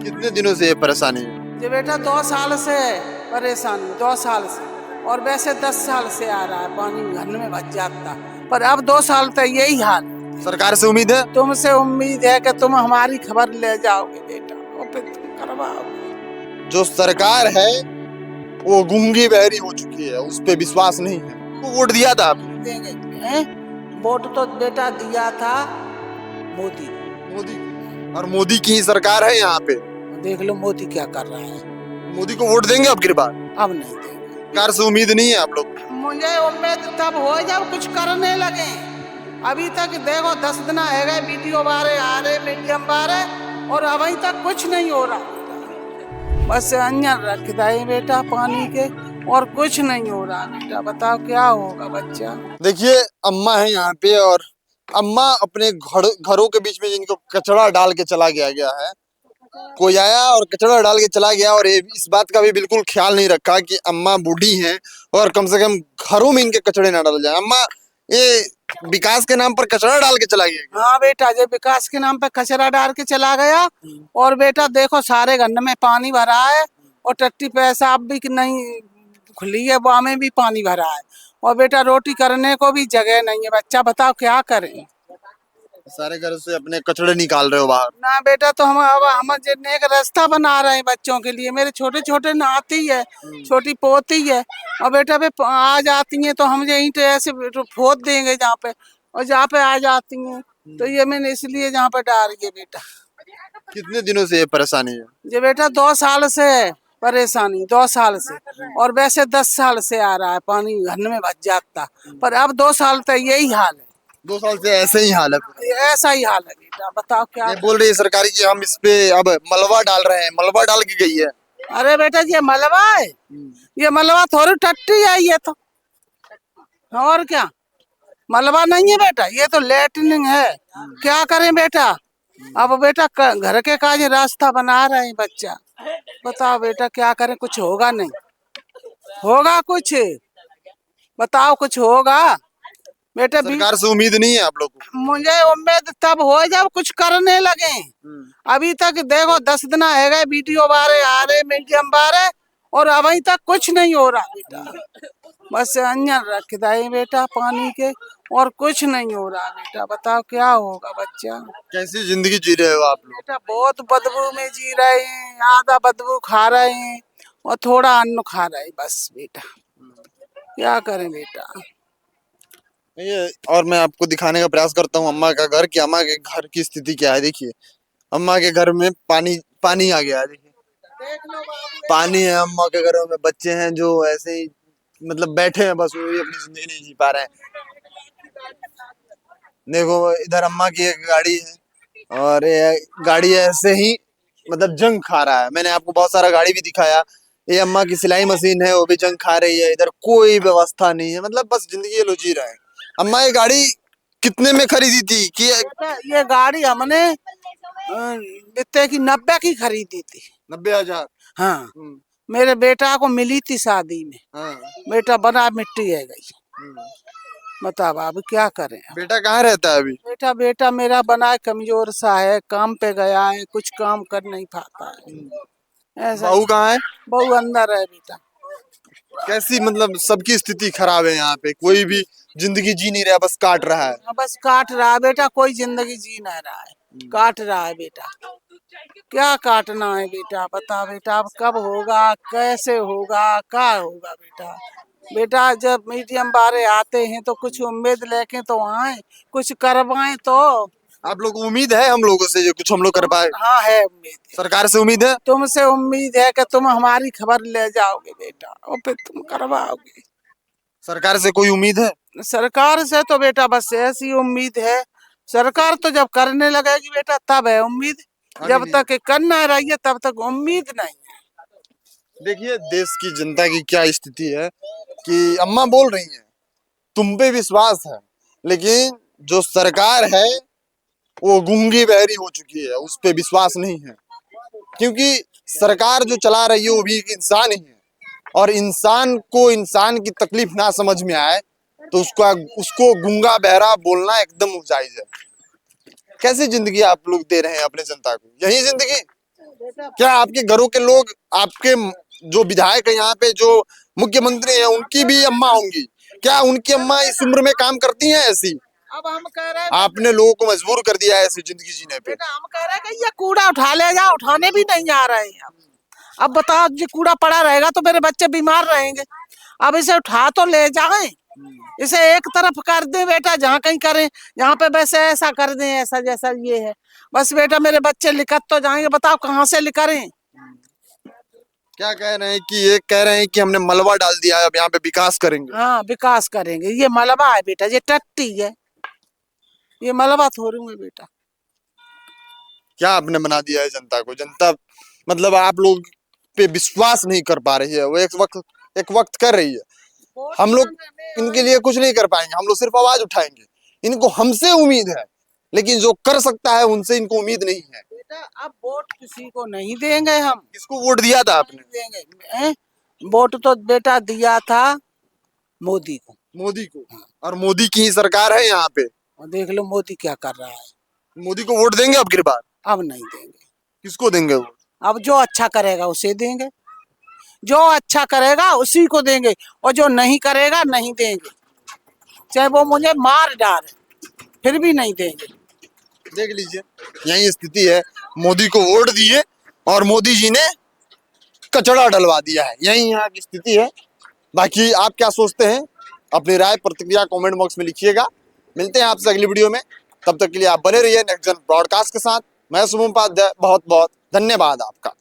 कितने दिनों से ये परेशानी है? ये बेटा 2 साल से परेशानी, 2 साल से। और वैसे 10 साल से आ रहा है, पानी घर में भर जाता। पर अब 2 साल तक यही हाल है। सरकार से उम्मीद है? तुमसे उम्मीद है कि तुम हमारी खबर ले जाओगे बेटा, और फिर तुम करवाओगे। जो सरकार है वो गूंगी बहरी हो चुकी है, उस पे विश्वास नहीं है। वो वोट दिया था आपने? देंगे हैं? वोट तो बेटा दिया था मोदी। मोदी और मोदी की ही सरकार है यहाँ पे। देख लो मोदी क्या कर रहा है। मोदी को वोट देंगे अब की बार? अब नहीं देंगे। सरकार से उम्मीद नहीं है आप लोग? मुझे उम्मीद तब हो जब कुछ करने लगे। अभी तक देखो 10 दिन है गए, वीडियो बारे आ रहे, मीडियम बारे, और अभी तक कुछ नहीं हो रहा। बस अंजन रख दाए बेटा पानी के, और कुछ नहीं हो रहा बेटा। बताओ क्या होगा बच्चा। देखिए अम्मा है यहाँ पे, और अम्मा अपने घरों के बीच में जिनको कचरा डाल के चला गया है, कोई आया और कचरा डाल के चला गया, और इस बात का भी बिल्कुल ख्याल नहीं रखा कि अम्मा बूढ़ी हैं और कम से कम घरों में इनके कचरे ना डाल जाए। अम्मा ये विकास के नाम पर कचरा डाल के चला गया। हाँ बेटा, जो विकास के नाम पे कचरा डाल के चला गया। और बेटा देखो सारे गन्ने में पानी भरा है, और टट्टी पेशाब भी नहीं खुली है, वहाँ में भी पानी भरा है। और बेटा रोटी करने को भी जगह नहीं है। बच्चा बताओ क्या करें। सारे घर से अपने कचड़े निकाल रहे हो बाहर? ना बेटा, तो हम एक रास्ता बना रहे हैं बच्चों के लिए। मेरे छोटे छोटे नाती है, छोटी पोती है, और बेटा वे आ जाती हैं तो हम यहीं पे ऐसे फोद देंगे जहाँ पे, और जहाँ पे आ जाती हैं तो ये मैंने इसलिए जहाँ पे डाल है बेटा। कितने दिनों से ये परेशानी है? ये बेटा 2 साल से परेशानी, 2 साल से। और वैसे 10 साल से आ रहा है, पानी घर में भर जाता। पर अब 2 साल तक यही हाल है। 2 साल से ऐसे ही हाल है? ऐसा ही हाल है बेटा। बताओ क्या। ये बोल रही है सरकारी कि हम इस पे अब मलबा डाल रहे हैं, मलबा डाल के गई है। अरे बेटा ये मलबा है, ये मलबा थोड़ी टट्टी है ये तो, और क्या। मलबा नहीं है बेटा, ये तो लेटरिन है। क्या करें बेटा। अब बेटा घर के काज रास्ता बना रहे हैं बच्चा। बताओ बेटा क्या करें, कुछ होगा नहीं। होगा कुछ, बताओ कुछ होगा बेटा। सरकार से उम्मीद नहीं है आप लोग को? मुझे उम्मीद तब हो जब कुछ करने लगे। अभी तक देखो 10 दिन है गए, वीडियो बारे आ रहे, मीडियम बारे, और अभी तक कुछ नहीं हो रहा बेटा। बस अंजन रख दाए बेटा पानी के, और कुछ नहीं हो रहा बेटा। बताओ क्या होगा बच्चा। कैसी जिंदगी जी रहे हो आप लोग? बेटा बहुत बदबू में जी रहे हैं, आधा बदबू खा रहे हैं और थोड़ा अन्न खा रहे हैं बस बेटा। क्या करें बेटा। ये और मैं आपको दिखाने का प्रयास करता हूँ अम्मा का घर, कि अम्मा के घर की स्थिति क्या है। देखिए अम्मा के घर में पानी पानी आ गया है। देखिए पानी है, अम्मा के घरों में बच्चे हैं जो ऐसे ही मतलब बैठे हैं, बस वो भी अपनी जिंदगी नहीं जी पा रहे हैं। देखो इधर अम्मा की एक गाड़ी है, और ये गाड़ी ऐसे ही मतलब जंग खा रहा है। मैंने आपको बहुत सारा गाड़ी भी दिखाया। ये अम्मा की सिलाई मशीन है, वो भी जंग खा रही है। इधर कोई व्यवस्था नहीं है, मतलब बस जिंदगी ये लो जी रहे हैं। अम्मा ये गाड़ी कितने में खरीदी थी कि? ये गाड़ी हमने इतने की 90 की खरीदी थी। 90,000? हाँ, मेरे बेटा को मिली थी शादी में। हाँ। बेटा बना मिट्टी है गई। बताओ अब क्या करें। बेटा कहाँ रहता है अभी? बेटा मेरा बना कमजोर सा है, काम पे गया है, कुछ काम कर नहीं पाता है। ऐसा। बहू कहाँ है? बहू अंदर है बेटा। कैसी मतलब सबकी स्थिति खराब है यहाँ पे, कोई भी जिंदगी जी नहीं रहा, बस काट रहा है। बस काट रहा है बेटा, कोई जिंदगी जी नहीं रहा है, काट रहा है बेटा। क्या काटना है बेटा। बता बेटा अब कब होगा, कैसे होगा, क्या होगा बेटा। बेटा जब मीडियम बारे आते हैं तो कुछ उम्मीद लेके तो आए, कुछ करवाएं तो। आप लोग को उम्मीद है हम लोगों से जो कुछ हम लोग कर पाए? हाँ है उम्मीद। सरकार से उम्मीद है? तुमसे उम्मीद है कि तुम हमारी खबर ले जाओगे बेटा, और फिर तुम करवाओगे। सरकार से कोई उम्मीद है? सरकार से तो बेटा बस ऐसी उम्मीद है, सरकार तो जब करने लगेगी बेटा तब है उम्मीद। जब तक करना रही है तब तक उम्मीद नहीं है। देखिए देश की जनता की क्या स्थिति है, कि अम्मा बोल रही हैं तुम पे विश्वास है, लेकिन जो सरकार है वो गूंगी बहरी हो चुकी है, उस पे विश्वास नहीं है। क्योंकि सरकार जो चला रही है वो भी एक इंसान ही है, और इंसान को इंसान की तकलीफ ना समझ में आए तो उसको गूंगा बहरा बोलना एकदम जायज है। कैसी जिंदगी आप लोग दे रहे हैं अपने जनता को? यही जिंदगी? क्या आपके घरों के लोग, आपके जो विधायक है यहाँ पे, जो मुख्यमंत्री हैं, उनकी भी अम्मा होंगी? क्या उनकी अम्मा इस उम्र में काम करती हैं ऐसी? अब हम कह रहे हैं आपने लोगों को मजबूर कर दिया है ऐसी जिंदगी जीने पे। बेटा, हम कह रहे हैं कि ये कूड़ा उठा ले जाओ, उठाने भी नहीं आ रहे हैं। अब बताओ, ये कूड़ा पड़ा रहेगा तो मेरे बच्चे बीमार रहेंगे। अब इसे उठा तो ले जाएं, इसे एक तरफ कर दें बेटा, जहाँ कहीं करें, जहाँ पे वैसे ऐसा कर दें, ऐसा जैसा ये है। बस बेटा, मेरे बच्चे लिखत तो जाएंगे, बताओ कहाँ से लिखें? क्या कह रहे हैं कि ये कह रहे हैं कि हमने मलबा डाल दिया है, अब यहाँ पे विकास करेंगे। हाँ, विकास करेंगे। ये मलबा है बेटा, ये टट्टी है, ये मलबा थोड़ी है बेटा। क्या आपने बना दिया है जनता को? जनता मतलब आप लोग पे विश्वास नहीं कर पा रही है, वो एक वक्त कर रही है। हम लोग इनके लिए कुछ नहीं कर पाएंगे, हम लोग सिर्फ आवाज उठाएंगे। इनको हमसे उम्मीद है, लेकिन जो कर सकता है उनसे इनको उम्मीद नहीं है। बेटा, अब वोट किसी को नहीं देंगे हम। किसको वोट दिया था आपने? देंगे वोट तो बेटा दिया था मोदी को। मोदी को। और मोदी की ही सरकार है यहाँ पे। और देख लो मोदी क्या कर रहा है। मोदी को वोट देंगे अब की बार? अब नहीं देंगे। किसको देंगे वोट? अब जो अच्छा करेगा उसे देंगे, जो अच्छा करेगा उसी को देंगे, और जो नहीं करेगा नहीं देंगे, चाहे वो मुझे मार डाले, फिर भी नहीं देंगे। देख लीजिए, यही स्थिति है। मोदी को वोट दिए और मोदी जी ने कचड़ा डलवा दिया है, यही यहाँ की स्थिति है। बाकी आप क्या सोचते हैं? अपनी राय प्रतिक्रिया कमेंट बॉक्स में लिखिएगा। मिलते हैं आपसे अगली वीडियो में, तब तक के लिए आप बने रहिए नेक्स्ट जन ब्रॉडकास्ट के साथ। मैं शुभम उपाध्याय, बहुत बहुत धन्यवाद आपका।